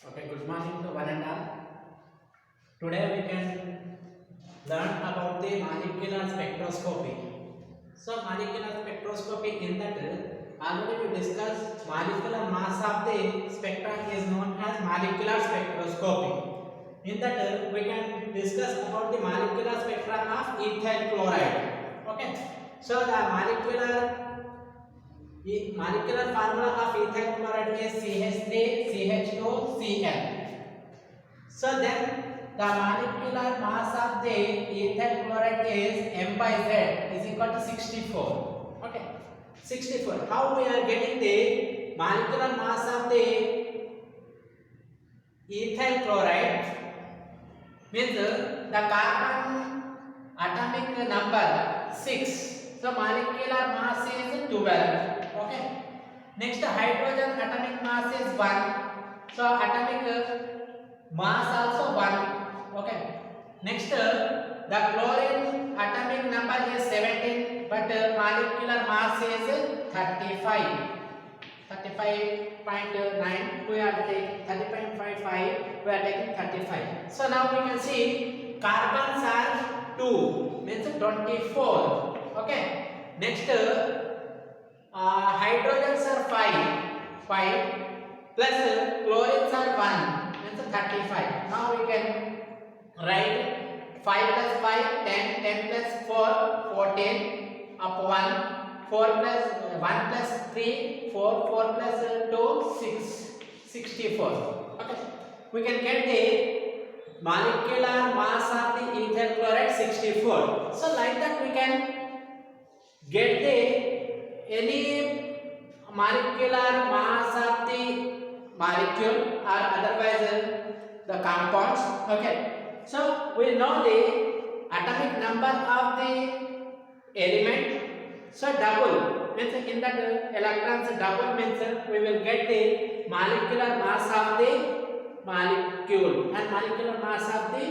Okay, good morning to one and all. Today we can learn about the molecular spectroscopy. So, molecular spectroscopy in that already we discussed molecular mass of the spectra is known as molecular spectroscopy. In that we can discuss about the molecular spectra of ethyl chloride. Okay, so the molecular formula of ethyl chloride is CH3CH2Cl. So then the molecular mass of the ethyl chloride is m by z is equal to 64. Okay, 64. How we are getting the molecular mass of the ethyl chloride? Means the carbon atomic number 6. So molecular mass is 12. Okay. Next hydrogen atomic mass is 1. So atomic mass also 1. Okay. Next the chlorine atomic number is 17 but molecular mass is 35. 35.9 we are taking 35.5 we are taking 35. So now we can see carbons are 2 means 24. Okay. Next hydrogens are 5 plus chlorines are 1 means 35. Now we can write 5 plus 5 10 10 plus 4 14 up 1 4 plus 1 plus 3 4 4 plus 2 6 64. Okay, we can get the molecular mass of the ethyl chloride 64. So like that we can get the any molecular mass of the molecule or otherwise the compounds. Okay, so we know the atomic number of the element. So double means in that electrons double means we will get the molecular mass of the molecule and molecular mass of the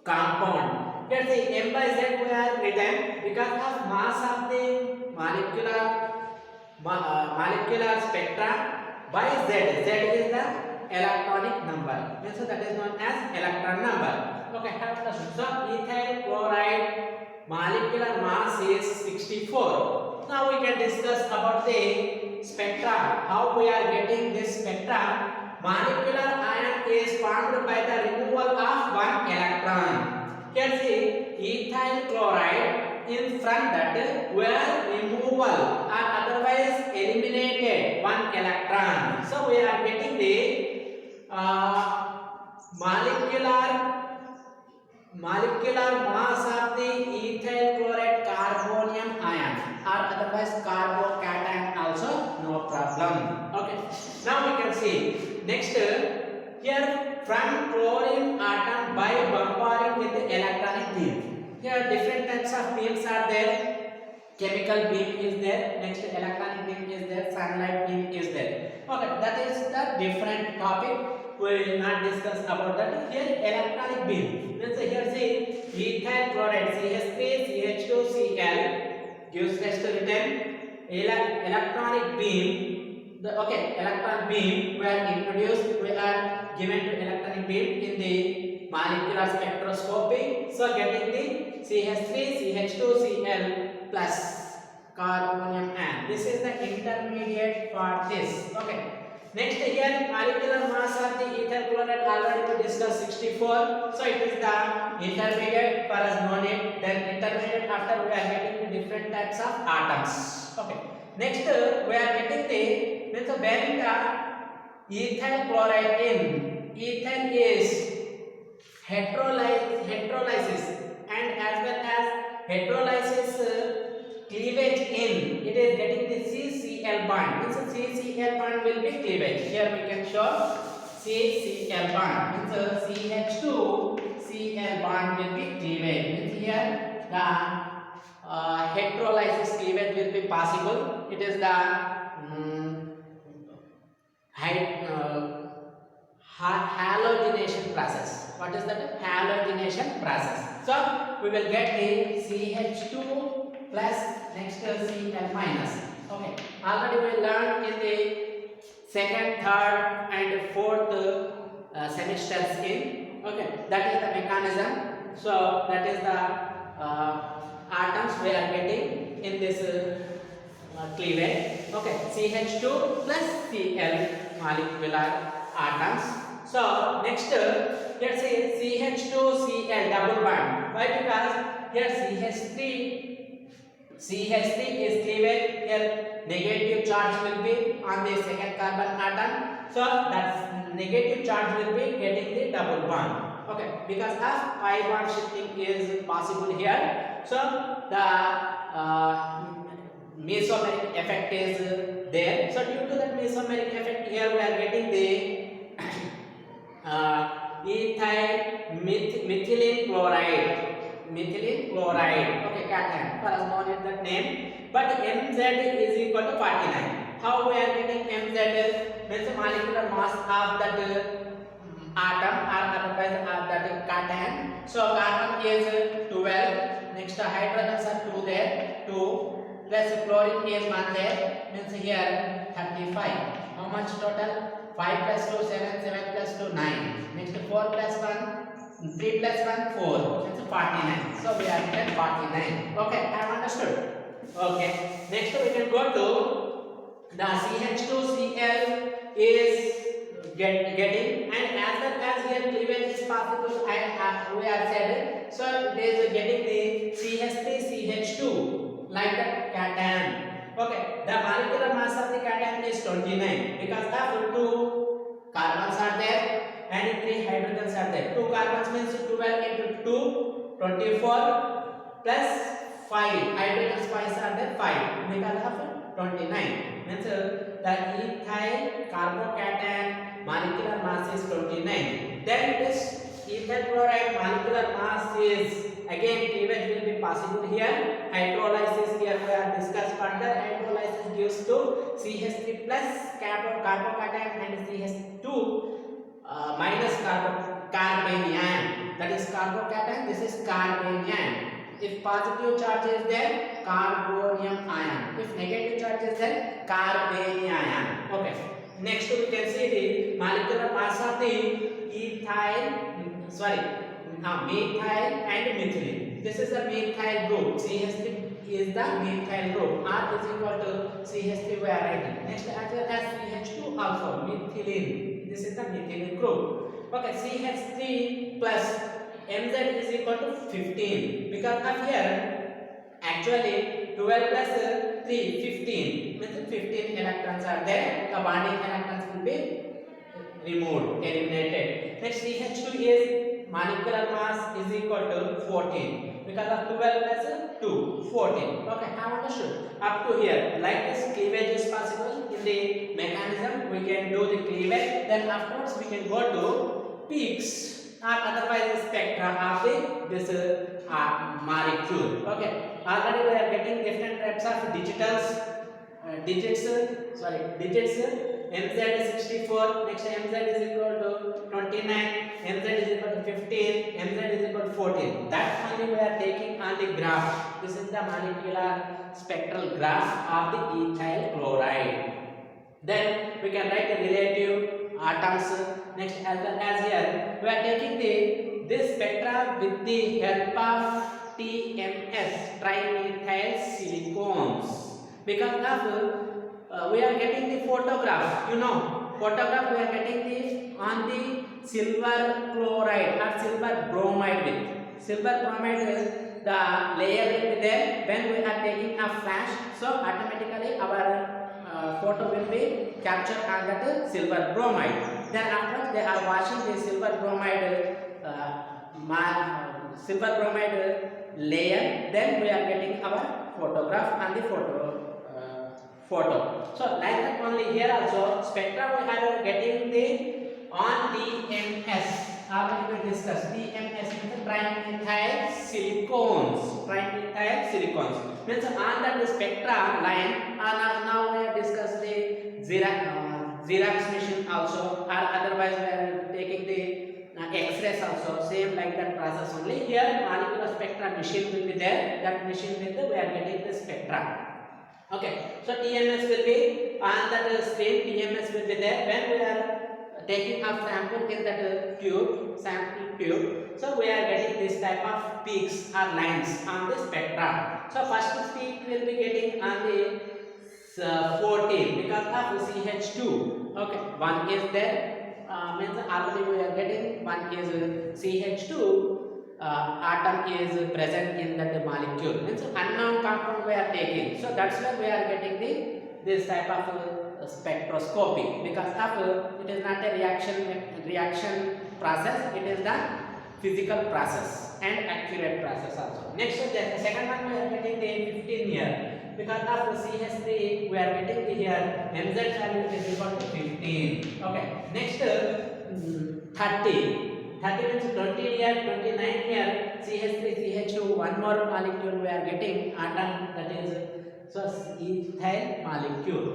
compound. Here the m by z we are written because of mass of the molecular spectra by z. Z is the electronic number. Means that is known as electron number. Okay, so ethyl chloride molecular mass is 64. Now we can discuss about the spectra. How we are getting this spectra? Molecular ion is formed by the removal of one electron. Here see ethyl chloride in front that where removal or otherwise eliminated one electron. So we are getting the molecular mass of the ethyl chloride carbonium ion or otherwise carbocation also, no problem. Okay, now we can see next here from chlorine atom by bombarding with the electronic beam. Here different types of beams are there. Chemical beam is there, next electronic beam is there, sunlight beam is there. Okay, that is the different topic. We will not discuss about that. Here electronic beam means here see ethyl chloride CH3CH2Cl gives us to written electronic beam. Electron beam we are introduced, we are given to electronic beam in the molecular spectroscopy. So getting the CH3CH2Cl plus carbonium ion. This is the intermediate for this. Okay. Next here molecular mass of the ethyl chloride already we discussed 64. So it is the intermediate for us no need. Then intermediate after we are getting the different types of atoms. Okay. Next we are getting the when the ethyl chloride in ethyl is heterolysis and as well as heterolysis cleavage in it is getting the CCl bond. Means CCl bond will be cleavage. Here we can show CCl bond means CH2Cl bond will be cleavage. Means here the heterolysis cleavage will be possible. It is the halogenation process. What is that? Halogenation process. So we will get the CH2 plus next Cl minus. Okay, already we learned in the second, third and fourth crystal skin. Okay, that is the mechanism. So that is the atoms we are getting in this cleavage. Okay, CH2 plus Cl molecular atoms. So next let's say CH2Cl double bond. Why? Because here CH3 is cleavage. Here negative charge will be on the second carbon atom. So that negative charge will be getting the double bond. Okay, because as pi bond shifting is possible here. So the mesomeric effect is there. So due to that mesomeric effect, here we are getting the ethyl methylene chloride. Methylene chloride. Okay, cation. For us known as that name. But Mz is equal to 49. How we are getting Mz? Means the molecular mass of that atom or otherwise of that cation. So carbon is 12. Next hydrogens are 2 there. 2 plus chlorine is 1 there. Means here 35. How much total? 5 plus 2 7. 7 plus 2 9. Next 4 plus 1 3 plus 1 4. Means 49. So we are at 49. Okay, I have understood. Okay. Next we can go to the CH2Cl is getting, and as well as here cleavage is possible, and we are said, so it is getting the CH3CH2 like that cation. Okay, the molecular mass of the cation is 29 because of 2 carbons are there and 3 hydrogens are there. 2 carbons means 12 into 2 24 plus 5 hydrogens 5 are there 5 because of 29 means the ethyl carbocation molecular mass is 29. Then this ethyl chloride molecular mass is again cleavage will be possible here. Hydrolysis here we are discussed further. Hydrolysis gives to CH3 plus carbocation and CH2 minus carbanion. That is carbocation. This is carbanion. If positive charge is there, carbonium ion. If negative charge is there, carbanium ion. Okay. Next we can see the molecular mass of the methyl and methylene. This is the methyl group. CH3 is the methyl group. R is equal to CH3 we are writing. Next as well as CH2 also methylene. This is the methylene group. Okay, CH3 plus Mz is equal to 15 because of here actually 12 plus 3 15 means 15 electrons are there. The bonding electrons will be removed, eliminated. Next CH2 is molecular mass is equal to 14 because of 12 plus 2 14. Okay, have understood up to here. Like this cleavage is possible in the mechanism. We can do the cleavage. Then afterwards we can go to peaks or otherwise spectra of this molecule. Okay, already we are getting different types of digits. Mz is 64. Next Mz is equal to 29. Mz is equal to 15. Mz is equal to 14. That only we are taking on the graph. This is the molecular spectral graph of the ethyl chloride. Then we can write the relative atoms. Next as well as here we are taking this spectra with the help of TMS, trimethyl silicones, because of we are getting the photograph. Photograph we are getting on the silver chloride or silver bromide. With silver bromide the layer will be there. When we are taking a flash, so automatically our photo will be captured on that silver bromide. Then after they are washing the silver bromide layer, then we are getting our photograph on the photo. So like that only here also spectra we are getting the on TMS. Already we discussed TMS means trimethyl silicones. Trimethyl silicones means on that spectra line. Now we have discussed the Xerox machine also, or otherwise we are taking the X-rays also. Same like that process only. Here molecular spectra machine will be there. That machine with we are getting the spectra. Okay, so TMS will be on that screen. TMS will be there when we are taking a sample in that sample tube, so we are getting this type of peaks or lines on the spectra. So first peak will be getting on the 14 because of CH2. Okay, one is there, means already we are getting one is CH2 atom is present in that molecule, means unknown compound we are taking. So that's why we are getting this type of spectroscopy, because of it is not a reaction process, it is the physical process and accurate process also. Next, the second one we are getting the 15 here, because of CH3 we are getting the here mz value is equal to 15. Okay, next 30 means 20 here, 29 here, CH3 CH2, one more molecule we are getting atom, that is so ethyl molecule.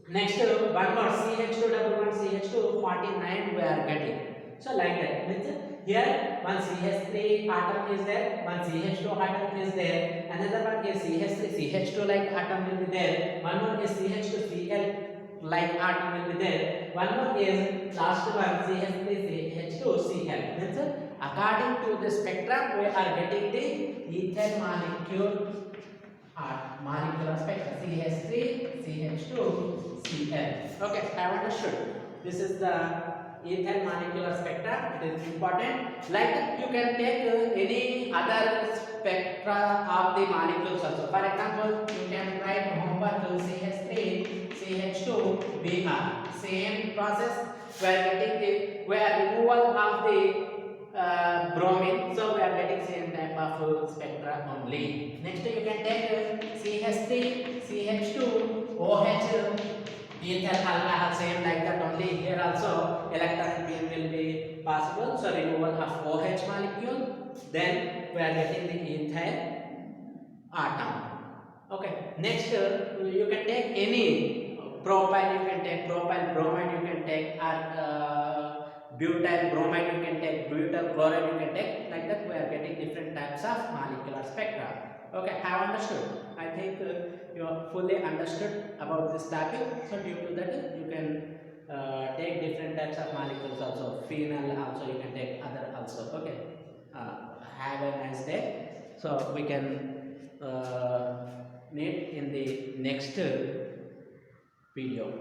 Next one more CH2 double one CH2 49 we are getting. So like that, means here one CH3 atom is there, one CH2 atom is there, another one is CH3 CH2 like atom will be there, one more is CH2 Cl like atom will be there, one more is last one CH3 CH2 Cl. Means according to the spectrum we are getting the ethyl molecule molecular spectra CH3 CH2 Cl. Okay, I have understood. This is the ethyl molecular spectra. It is important. Like you can take any other spectra of the molecules also. For example, you can write homework CH3 CH2 Br. Same process. We are getting the removal of the bromine, so we are getting same type of spectra only. Next you can take CH3 CH2 OH ethyl alcohol, same like that only. Here also electron beam will be possible, so removal of OH molecule, then we are getting the ethyl atom. Okay, next you can take any propyl, you can take propyl, bromide you can take, or butyl bromide you can take, butyl chloride you can take. Like that we are getting different types of molecular spectra. Okay, have understood? I think you have fully understood about this topic. So due to that you can take different types of molecules also, phenol also you can take, other also. Okay, have a nice day. So we can meet in the next video.